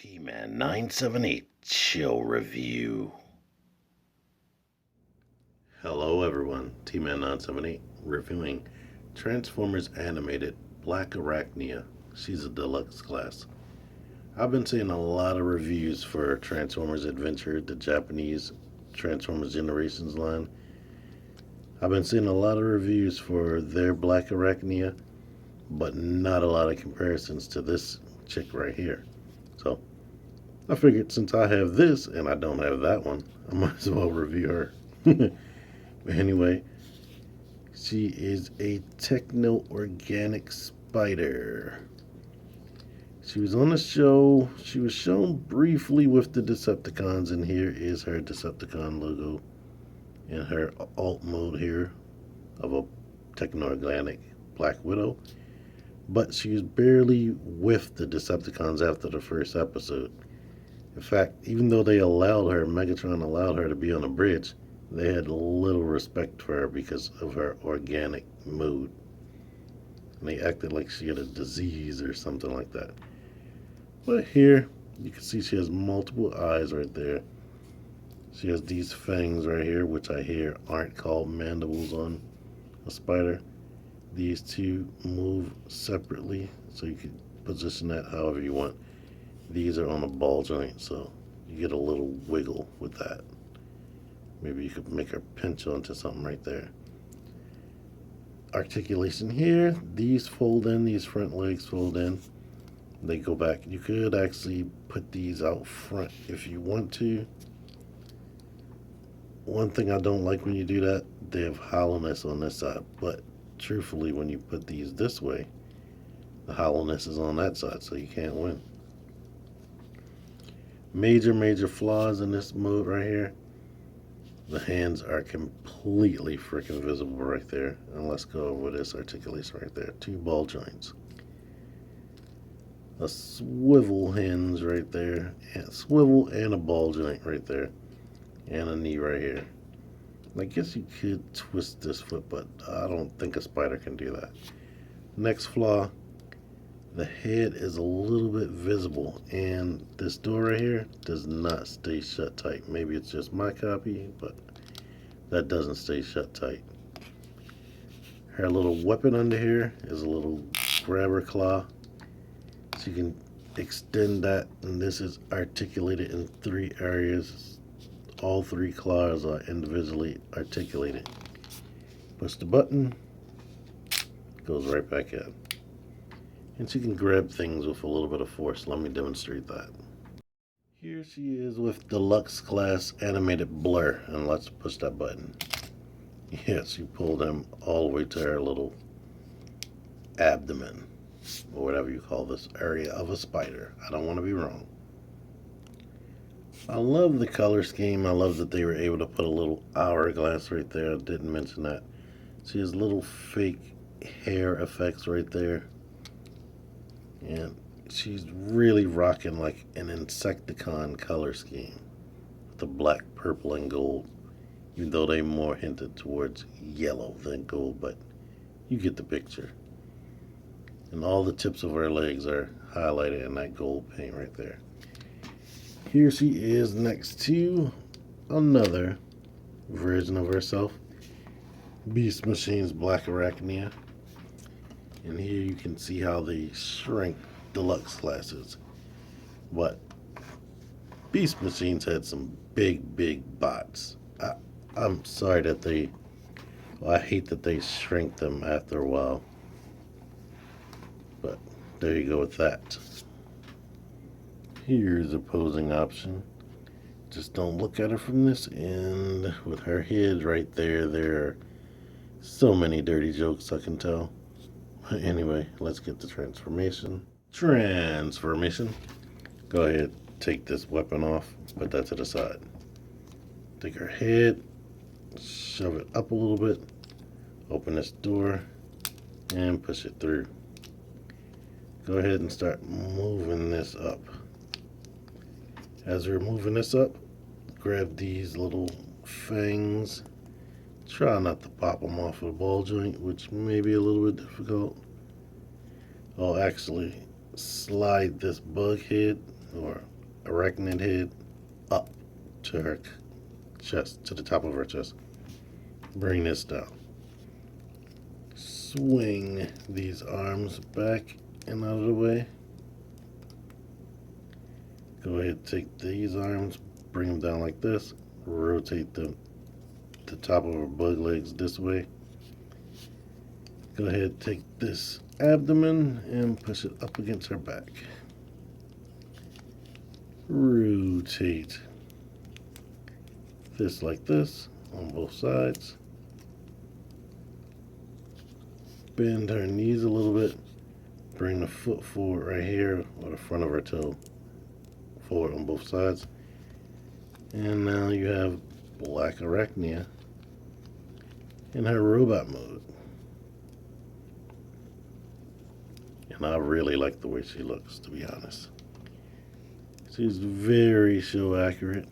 T-Man 978 Chill Review. Hello everyone, T-Man 978 reviewing Transformers Animated Blackarachnia. She's a deluxe class. I've been seeing a lot of reviews for Transformers Adventure, the Japanese Transformers Generations line. I've been seeing a lot of reviews for their Blackarachnia, but not a lot of comparisons to this chick right here. So I figured since I have this and I don't have that one, I might as well review her. But anyway, she is a techno-organic spider. She was on the show. She was shown briefly with the Decepticons, and here is her Decepticon logo in her alt mode here of a techno-organic Black Widow. But she was barely with the Decepticons after the first episode. In fact, even though they allowed her, Megatron allowed her to be on a bridge, they had little respect for her because of her organic mood. And they acted like she had a disease or something like that. But here, you can see she has multiple eyes right there. She has these fangs right here, which I hear aren't called mandibles on a spider. These two move separately, so you can position that however you want. These are on a ball joint, so you get a little wiggle with that. Maybe you could make her pinch onto something right there. Articulation here. These fold in, these front legs fold in. They go back. You could actually put these out front if you want to. One thing I don't like when you do that, they have hollowness on this side, but truthfully, when you put these this way, the hollowness is on that side, so you can't win. Major flaws in this mode right here. The hands are completely freaking visible right there. And let's go over this articulation right there. Two ball joints. A swivel hinge right there. And swivel and a ball joint right there. And a knee right here. I guess you could twist this foot, but I don't think a spider can do that. Next flaw. The head is a little bit visible, and this door right here does not stay shut tight. Maybe it's just my copy, but that doesn't stay shut tight. Her little weapon under here is a little grabber claw. So you can extend that, and this is articulated in 3 areas. All 3 claws are individually articulated. Push the button, goes right back in. And she can grab things with a little bit of force. Let me demonstrate that. Here she is with Deluxe Class Animated Blur. And let's push that button. Yes, you pull them all the way to her little abdomen. Or whatever you call this area of a spider. I don't want to be wrong. I love the color scheme. I love that they were able to put a little hourglass right there. I didn't mention that. She has little fake hair effects right there. And she's really rocking like an Insecticon color scheme. The black, purple, and gold. Even though they more hinted towards yellow than gold, but you get the picture. And all the tips of her legs are highlighted in that gold paint right there. Here she is next to another version of herself. Beast Machine's Blackarachnia. And here you can see how they shrink deluxe classes. But Beast Machines had some big bots. I'm sorry that I hate that they shrink them after a while. But there you go with that. Here's a posing option. Just don't look at her from this end. With her head right there, there are so many dirty jokes I can tell. Anyway, let's get the transformation. Go ahead, take this weapon off, put that to the side. Take her head, shove it up a little bit, open this door, and push it through. Go ahead and start moving this up. As we're moving this up, grab these little fangs. Try not to pop them off of the ball joint, which may be a little bit difficult. I'll actually slide this bug head or arachnid head up to her chest, to the top of her chest. Bring this down. Swing these arms back and out of the way. Go ahead, take these arms, bring them down like this. Rotate the top of her bug legs this way. Go ahead, take this abdomen and push it up against her back. Rotate this like this on both sides. Bend her knees a little bit. Bring the foot forward right here, or the front of her toe forward on both sides. And now you have Blackarachnia in her robot mode. And I really like the way she looks, to be honest. She's very show accurate.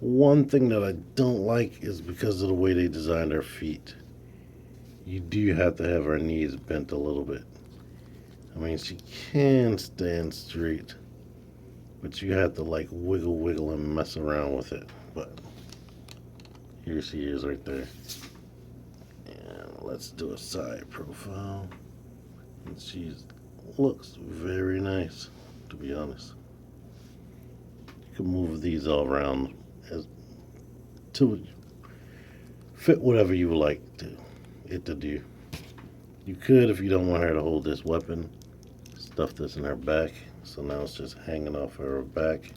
One thing that I don't like is because of the way they designed her feet. You do have to have her knees bent a little bit. I mean, she can stand straight, but you have to like wiggle and mess around with it. But here she is right there. And let's do a side profile. And she looks very nice, to be honest. You can move these all around as to fit whatever you would like it to do. You could, if you don't want her to hold this weapon, stuff this in her back. So now it's just hanging off her back.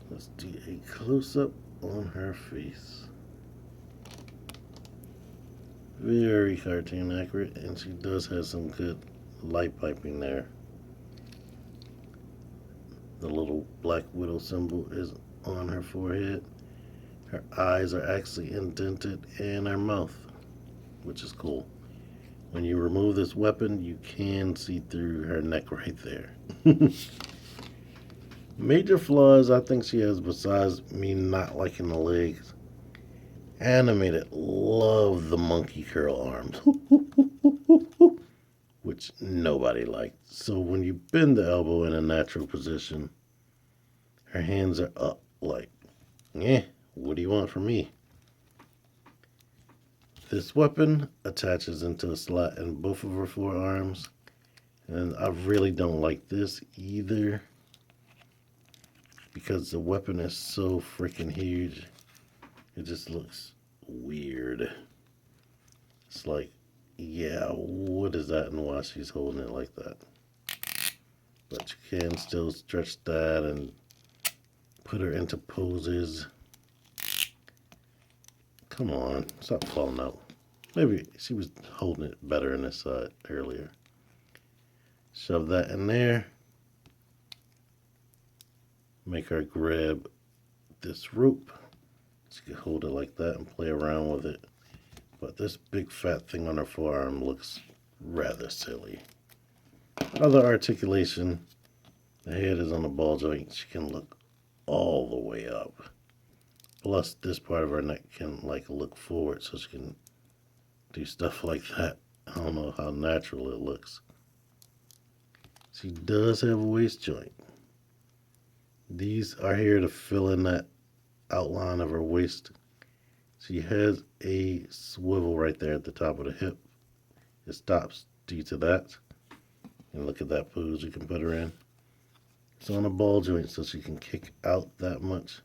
Let's do a close-up on her face. Very cartoon accurate, and she does have some good light piping there. The little Black Widow symbol is on her forehead. Her eyes are actually indented in her mouth, which is cool. When you remove this weapon, you can see through her neck right there. Major flaws I think she has, besides me not liking the legs. Animated love the monkey curl arms, which nobody liked. So when you bend the elbow in a natural position, her hands are up like, what do you want from me? This weapon attaches into a slot in both of her forearms, and I really don't like this either because the weapon is so freaking huge. It just looks weird. It's like, yeah, what is that and why she's holding it like that? But you can still stretch that and put her into poses. Come on, stop falling out. Maybe she was holding it better in this side earlier. Shove that in there. Make her grab this rope. She can hold it like that and play around with it. But this big fat thing on her forearm looks rather silly. Other articulation. The head is on the ball joint. She can look all the way up. Plus, this part of her neck can like look forward, so she can do stuff like that. I don't know how natural it looks. She does have a waist joint. These are here to fill in that outline of her waist. She has a swivel right there at the top of the hip. It stops due to that. And look at that pose you can put her in. It's on a ball joint so she can kick out that much.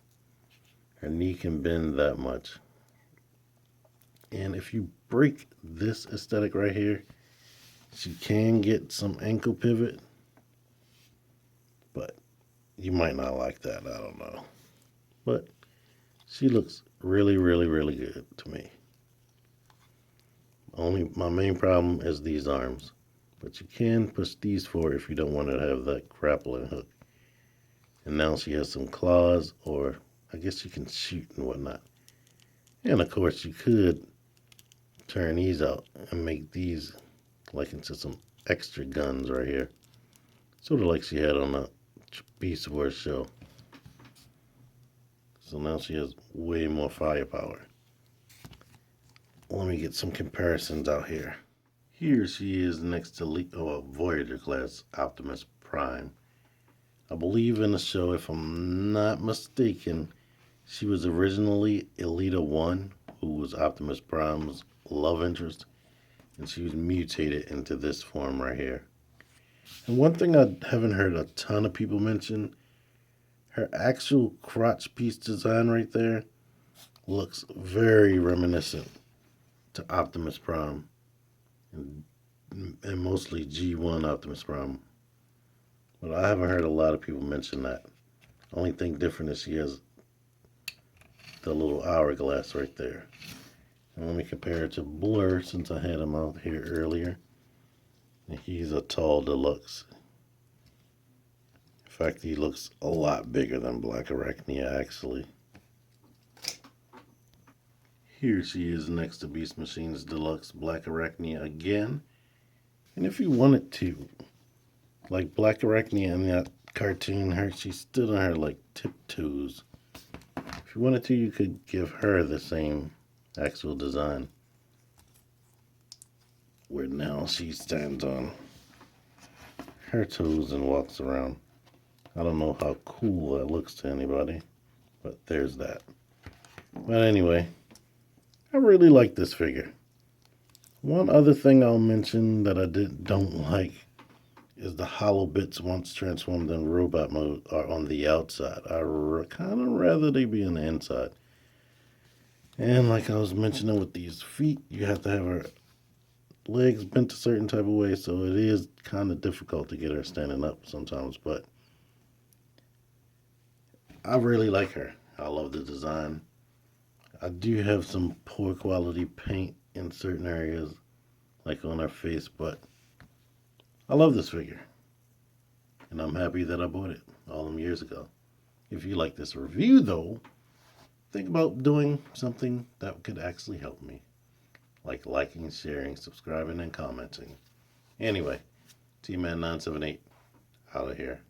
Her knee can bend that much. And if you break this aesthetic right here, she can get some ankle pivot. But you might not like that, I don't know. But she looks really good to me. Only my main problem is these arms. But you can push these forward if you don't want to have that grappling hook. And now she has some claws, or I guess you can shoot and whatnot. And of course you could turn these out and make these like into some extra guns right here. Sort of like she had on the Beast Wars show. So now she has way more firepower. Let me get some comparisons out here. Here she is next to Voyager class Optimus Prime. I believe in the show, if I'm not mistaken, she was originally Elita 1, who was Optimus Prime's love interest, and she was mutated into this form right here. And one thing I haven't heard a ton of people mention, her actual crotch piece design right there looks very reminiscent to Optimus Prime, and mostly G1 Optimus Prime. But I haven't heard a lot of people mention that. Only thing different is she has the little hourglass right there. And let me compare it to Blur, since I had him out here earlier. And he's a tall deluxe. In fact, he looks a lot bigger than Blackarachnia, actually. Here she is next to Beast Machine's Deluxe Blackarachnia again. And if you wanted to, like Blackarachnia in that cartoon, she stood on her like tiptoes. If you wanted to, you could give her the same actual design, where now she stands on her toes and walks around. I don't know how cool that looks to anybody, but there's that. But anyway, I really like this figure. One other thing I'll mention that I don't like is the hollow bits once transformed in robot mode are on the outside. I kind of rather they be on the inside. And like I was mentioning with these feet, you have to have her legs bent a certain type of way, so it is kind of difficult to get her standing up sometimes, but I really like her. I love the design. I do have some poor quality paint in certain areas, like on her face, but I love this figure. And I'm happy that I bought it all them years ago. If you like this review, though, think about doing something that could actually help me, like liking, sharing, subscribing, and commenting. Anyway, T-Man978, out of here.